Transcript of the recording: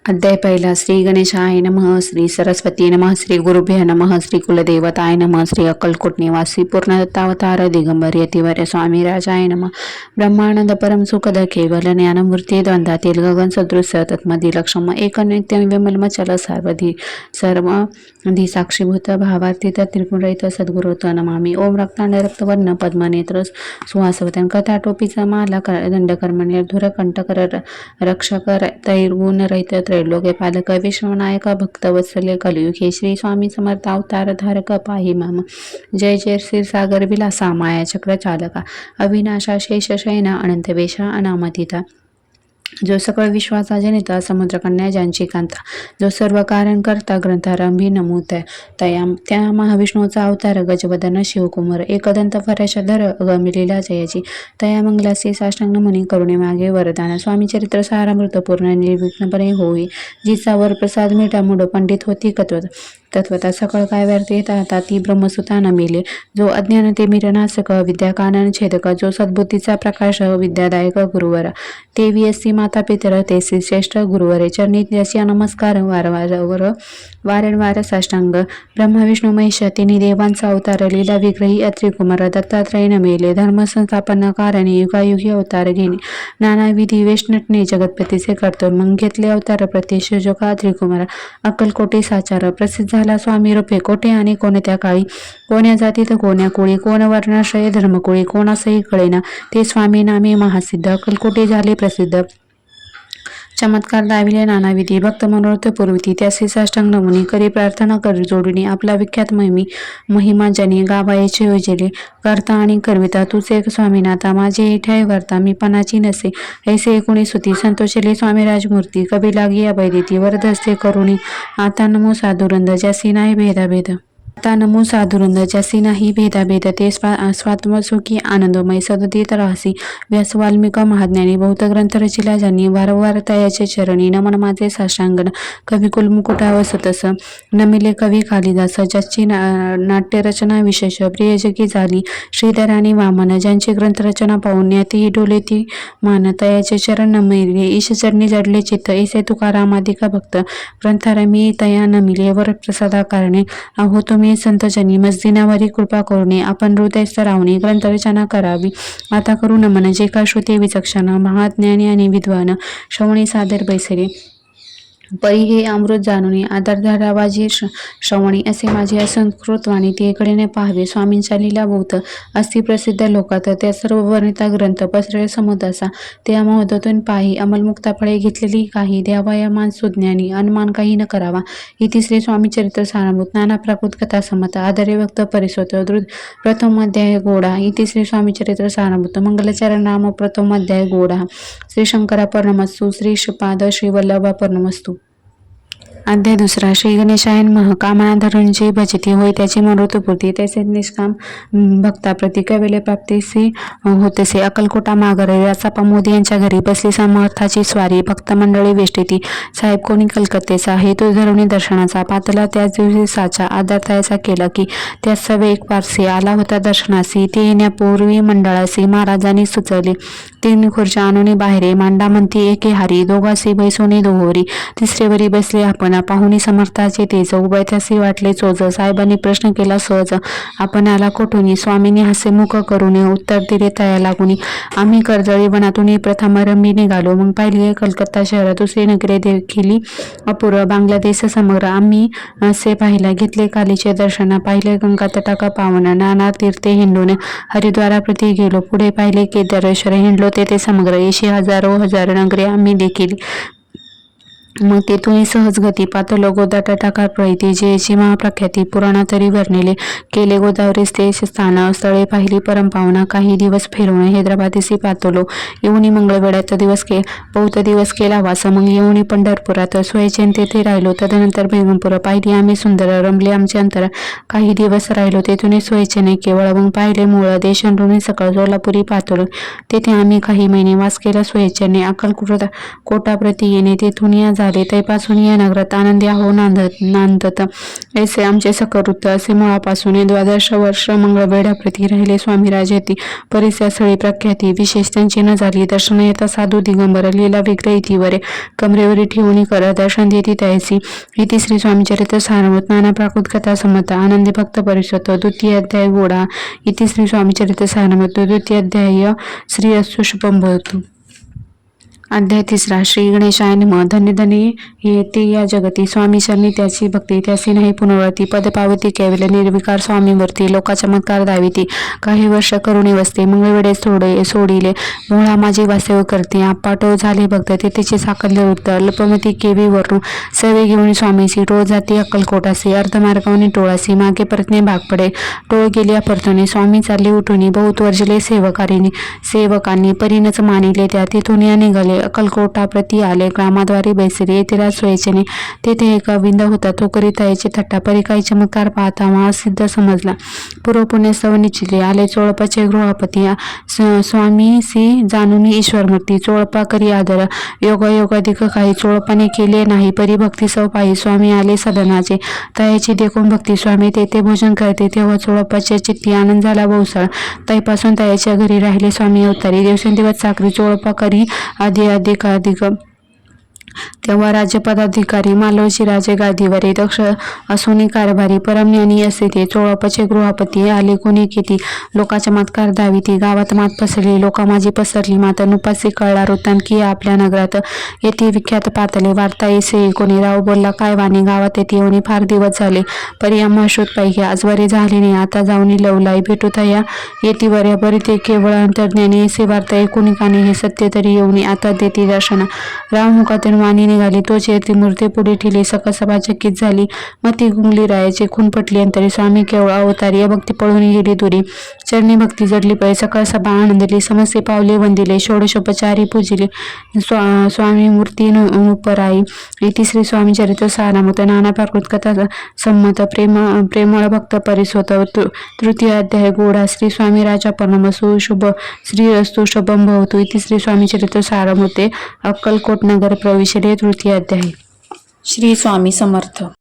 अध्याय पहिला. श्री गणेशाय नमः. श्री सरस्वती नमः. श्री गुरुभ्य नमः. श्री कुलदेवताय नमः. श्री अक्कलकोट निवासी पूर्णदत्तावतार दिगंबर यतिवर्य स्वामी राजाय नमः. ब्रह्मानंद परम सुखद केवल ज्ञानमूर्ती द्वंद्वातील गगन सदृश तत्मधिलक्षम एक नित्य विमलमचल सर्व साक्षीभूत भावातीत त्रिगुणरहित सद्गुरुत्व नमामि. ओम रक्तांड रक्तवर्ण पद्मनेत्र सुहासवतन कथा टोपीचा माला दंडकर्मण्य धुर कंटकर रक्षक तैर्गुण रहित त्रैलोक्य पालक विश्वनायक भक्तवत्सल्य कलियुगे श्री स्वामी समर्थ अवतार धारक पाहि माम. जय जय क्षीरसागर विलासा माया चक्र चालका अविनाशा शेष शयना अनंत वेशा अनामतीता जो सकळ विश्वाचा जनिता समुद्रकन्या ज्यांची कांता जो सर्व कारण करता ग्रंथारंभी नमूत त्या महाविष्णूचा अवतार गजवदन शिवकुमार एकदंत फराशधर गमिलीला जयाची तया मंगलासी साष्टांग मुनी करुणे मागे वरदान स्वामी चरित्र सारामृत पूर्ण निर्विघ्नपणे होई जिचा वर प्रसाद मिठा मूढ पंडित होती तत्वता सकळ काय व्यर्थ येता ती ब्रह्मसुता न मिले जो अज्ञान ते मिरनाशक विद्या कानन छेदक जो सद्बुद्धीचा प्रकाश विद्यादायक गुरुवर तेवी असती माता पितर तेसी श्रेष्ठ गुरुवरे चरणी त्याची नमस्कार वारंवार साष्टांग ब्रह्मा विष्णू महेश तिन्ही देवांचा अवतार लीला विग्रही अत्रिकुमार दत्तात्रय न मेले धर्म संस्थापन कारणे युगायुगी अवतार घेणे नाना विधी वेशनटणे जगतपतीचे करतो मग घेतले अवतार प्रत्यक्ष जोगा त्रिकुमार अक्कलकोटी साचार प्रसिद्ध झाला स्वामी रूपे कोठे आणि कोणत्या काळी कोण्या जातीत कोण्या कुळी कोण वर्णाश्रय धर्मकुळी कोणासही कळेना ते स्वामी नामे महासिद्ध अक्कलकोटी झाले प्रसिद्ध चमत्कार दाविले नानाविधी भक्त मनोरथ पूर्वी त्याचे साष्टांग मुनी करी प्रार्थना कर जोडणी आपला विख्यात महिमा जनी गावायचे योजले करता आणि करविता तुझे स्वामीनाथा माझे ठाय वर्ता मी पणाची नसे ऐसे एकोणी सुती संतोषले स्वामी राजमूर्ती कवी लागी अभयदिती वरदस्ते करुणी आता नमो साधुरंद ज्यासी नाही भेदाभेद आता नमो साधुरंद ज्यासी नाही भेदाभेद ते स्वात्मसुखी आनंदमय सदतीत राहसी व्यास वाल्मिक महाज्ञानी बहुत ग्रंथ रचिला ज्यांनी वारंवार तयाचे चरणी नमन माझे साष्टांगण कविकुल मुकुटा वसतस नमिले कवी कालिदास ज्याची नाट्यरचना विशेष प्रिय जगी झाली श्रीधर आणि वामन ज्यांची ग्रंथरचना पाहून ती डोले ती मान तयाचे चरण नमिले ईश चरणी जडले चित्त ऐसे तुकारामादिका भक्त ग्रंथारमी तया नमिले वर प्रसादा कारणे आहो तुम्ही संतजनी मस्दिनावरी कृपा करूने आपण हृदयस्थ राहुने ग्रंथरचना करावी आता करू नमन जे का श्रुती विचक्षण महाज्ञानी आणि विद्वान श्रवणी सादर बैसरे परी हे अमृत जाणून आदर धरावाजी श्रवणी असे माझे असंस्कृत वाणी तेकडे पाहावे स्वामींच्या लीला बहुत अस्थि प्रसिद्ध लोकात त्या सर्व वर्णिता ग्रंथ पसरळे समुदासा त्या महोदतून पाही अंमलमुक्ता फळे घेतलेली काही द्यावाया मान सुज्ञानी अनुमान काही न करावा इति श्री स्वामी चरित्र साराभूत नाना प्राकृत कथा समता आदरे भक्त परिसोत प्रथम अध्याय गोडा इति श्री स्वामी चरित्र साराभूत मंगलचरण नाम प्रथम अध्याय गोडा श्री शंकरा पर्णमस्तु श्री श्रीपाद श्री वल्लभा पर्णमस्तु. अध्याय दुसरा. श्री गणेशाय नमः. कामना धरून जे भजती होय त्याची मनोरथपूर्ती तसे निष्काम भक्ताप्रती कवेले प्राप्तीसी होतसे. अक्कलकोटा मागर राचापा मोदी यांच्या घरी बसली समर्थाची स्वारी भक्त मंडळी वेष्टीती साहेब कोणी कलकत्तेचा हेतू धरून दर्शनाचा पातला त्याच दिवशी साचा आदरतायाचा केला की त्या सवे एक पारसी आला होता दर्शनासी ते येण्यापूर्वी मंडळासी महाराजांनी सुचवले 3 खुर्च्या आणून बाहेरे मांडा म्हणती एके हारी दोघासी बैसोनी दोहोरी तिसरेवरी बसले आपण पाहुणी समर्थाचे तेज उभयतासी वाटले चोज साहेबांनी प्रश्न केला सहज आपण आला कोठून स्वामींनी हास्य मुख करून उत्तर दिले तया लागून आम्ही कर्जळी वनातून प्रथम रंभी निघालो मग पाहिले कलकत्ता शहरात दुसरी नगरे देखील अपूर्व बांगलादेश समग्र आम्ही असे पाहिला घेतले कालीचे दर्शन पाहिले गंगा तटाका पावन नाना तीर्थे हिंडून हरिद्वाराप्रती गेलो पुढे पाहिले केदारेश्वर हिंडलो तेथे समग्र येशी हजारो नगरे आम्ही देखील मग तेथून सहज गती पातलो गोदाटा टाका प्रयती जेची महाप्रख्याती पुराणातरी वर्णिले केले गोदावरी स्थान स्थळे पाहिली परमपावना काही दिवस फिरून हैदराबादेसी पातलो येऊनी मंगळवेड्यात बहुत दिवस केला वास मग येऊनी पंढरपुरात सोयचेन तेथे राहिलो तदनंतर बेगमपूर पाहिली आम्ही सुंदर रमले आमचे अंतर काही दिवस राहिलो तेथून सोयचेने केवळ मग पाहिले मूळ देशांडून सकाळ सोलापुरी पातलो तेथे आम्ही काही महिने वास केला सोयचेने अक्कलकोटाप्रती येणे तेथून या झाले तैपासून या नगरात आनंदी आहो नांदत ऐसे आमचे सकरुत असे मुळापासून 12 वर्ष मंगळवेढा प्रती राहिले स्वामी राजेती परिसस्थळी प्रख्याती विशेष त्यांची न झाली दर्शन येता साधू दिगंबर लीला विग्रहितीवरे कमरेवरी ठेवून कर दर्शन देती तैसी इति श्री स्वामी चरित्र सारमृत नाना प्राकृत कथा समता आनंदी भक्त परिषद द्वितीय अध्याय गोडा इति श्री स्वामी चरित्र सारमृत द्वितीय अध्याय श्री अस्तु शुभम भवतु। अध्याय 3 श्री गणेशाय नमः। धन्य धन्य हे ते या जगती स्वामी शरणी त्याची भक्ती त्याची नाही पुनर्वती पद पावती केवल निर्विकार स्वामीवरती लोका चमत्कार दाविती काही वर्ष करुणी वसते मंगळवेढे सोडिले मुळा माझी वासेव करते आपाटो झाले भक्त तिथेचे साकल्य वृत्त अल्पमती केवी वरून सेवे घेऊन स्वामीची रोज जाती अक्कलकोटासी अर्धमार्गावनी टोळासी मागे परतणे भाग पडे टोळ गेल्या परतणे स्वामी चालले उठून बहुत वर्जले सेवकांनी परीनच मानिले त्या तिथून या निघाले अक्कलकोटा प्रती आले ग्रामाद्वारी बैसले येथे राज सोयीचेने तेथे एका विंद होता तो करीत याचे थट्टा परी काही चमत्कार पाहता महासिद्ध समजला पूर्व पुण्य सव निचिले आले चोळपाचे गृहपती स्वामी सी जाणून ईश्वरमूर्ती चोळपा करी आदर योगाधिक काही चोळपाने केले नाही परी भक्ती सव पायी स्वामी आले सदनाचे तयाची देखून भक्ती स्वामी तेथे भोजन करते तेव्हा चोळपाच्या चित्ती आनंद झाला बहुसळ तैपासून तयाच्या घरी राहिले स्वामी अवतारी दिवसेंदिवस साखरी चोळपा करी अधिक तेव्हा राज्यपदाधिकारी मालोजी राजे गादीवरे दक्ष असोनी कारभारी परमज्ञानी असे ते चोळपाचे गृहपती आले कोणी किती लोका चमत्कार दाविती गावात मात पसरली लोका माझी पसरली मात नुपासी कळला वृत्तांत की आपल्या नगरात येथे विख्यात पातले वार्ता येसे कोणी राव बोलला काय वाणी गावात येथे येऊन फार दिवस झाले परी आम्हा शोध पाहिजे आजवरे झाले नाही आता जाऊन लवलाई भेटू थया येती वर्या बरी ते केवळ अंतर्ज्ञानी असे वार्ता कोणी कानी हे सत्य तरी येऊन आता देती दर्शना राव मुखातून वाणी निघाली तोच येथे मूर्ती पुढे ठेवली सकसभा चकित झाली मती गुंगली रायाचे खून पटली अंतरी स्वामी केवळ अवतारी भक्ती पळून गेली दुरी चरणी भक्ती जडली पै सकळ सभा आनंदली समस्ये पावले वंदिले षोडशोपचारी पूजिले स्वामी मूर्ती उपराई इति श्री स्वामी चरित्र सारामृत नाना प्राकृत कथा संमत प्रेमळ भक्त परिसोत तृतीय अध्याय गोडा श्री स्वामी राजा परमसु शुभ श्री अस्तु शुभम भवतु इति श्री स्वामी चरित्र सारमृते अक्कलकोट नगर प्रविशले तृतीय अध्याय। श्री स्वामी समर्थ।